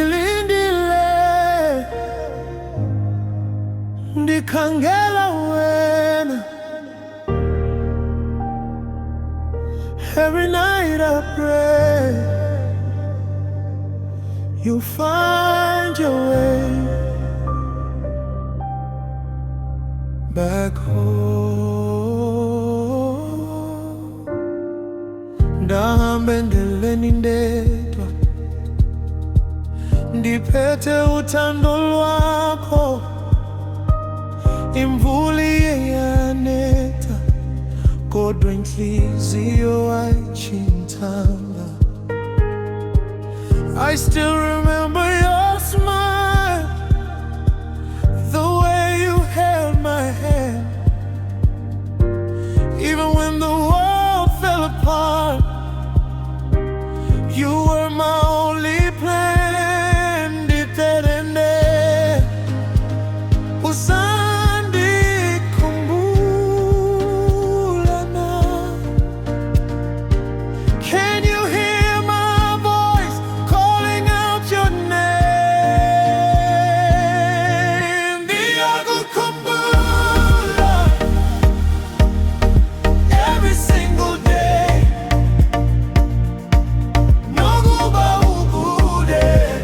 Ndilindile, ndikhangela wena. Every night I pray you find your way back home. Ndahamba endleleni ndedwa, ndiphethe uthando lwakho. Imvula iyanetha, kodwa inhliziyo ayitshintanga. I still remember your smile, the way you held my hand. Even when the world fell apart, you were my only plan. Can you hear my voice calling out your name? Ndiyakukumbula every single day. Nokuba ukude,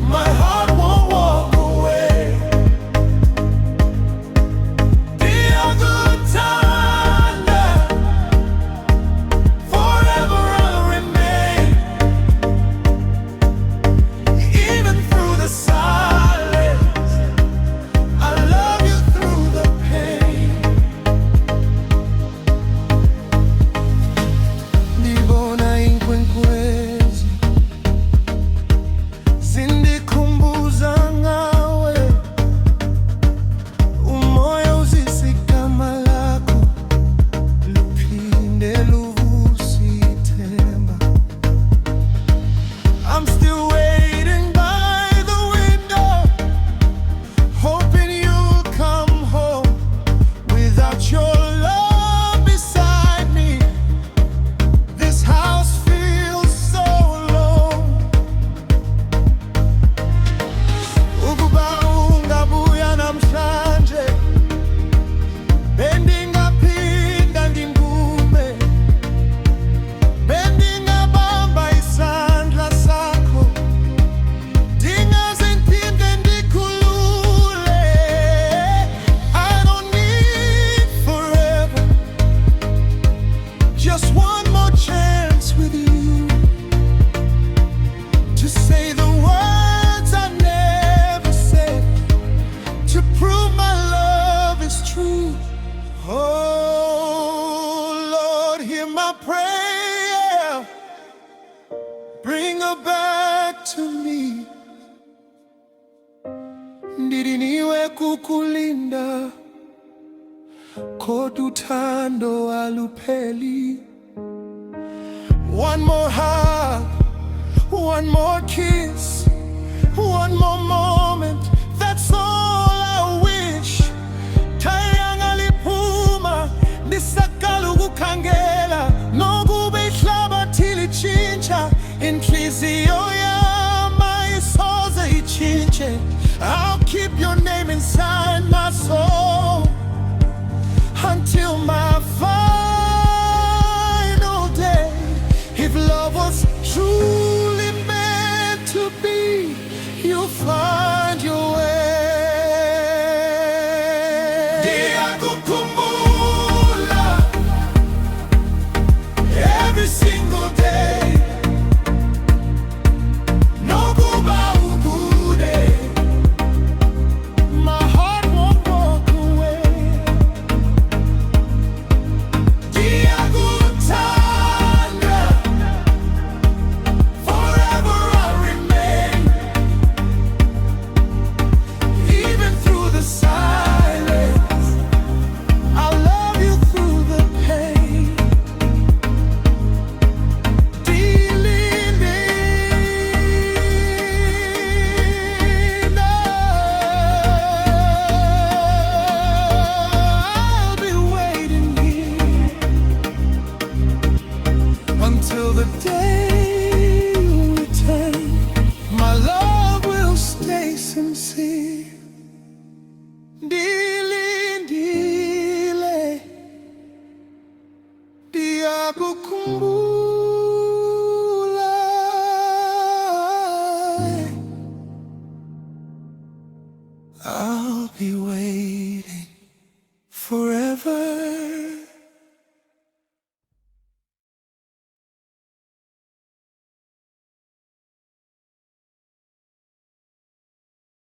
my heart won't walk away. Ndiyakuthanda, forever I'll remain. Even through the silence, I love you through the pain. Ndibona inkwenkwezi zindikhumbuza ngawe. Umoya uzisa igama lakho, luphinde luvuse ithemba. I'm still waiting by the window, hoping you'll come home. Without your love beside me, this house feels so alone. Ukuba ungabuya namhlanje, bendingaphinda ndingume. Bendingabamba isandla sakho, ndingaze ndiphinde ndikhulule. I don't need forever, just one more chance with you, to say the words I never said, to prove my love is true. Oh Lord, hear my prayer, bring her back to me. Ndiliniwe kukulinda, kodwa uthando alupheli. One more hug, one more kiss, one more moment, that's all I wish. Thayanga liphuma, ndisaqala ukukhangela. Nokuba ihlabathi litshintsha, inhliziyo yami ayisoze itshintshe. I'll keep your name inside my soul until my final day. If love was truly meant to be, you'll find your way. Ndiyakukumbula every single day. Nokuba ukude, my heart won't walk nitakukumbuka.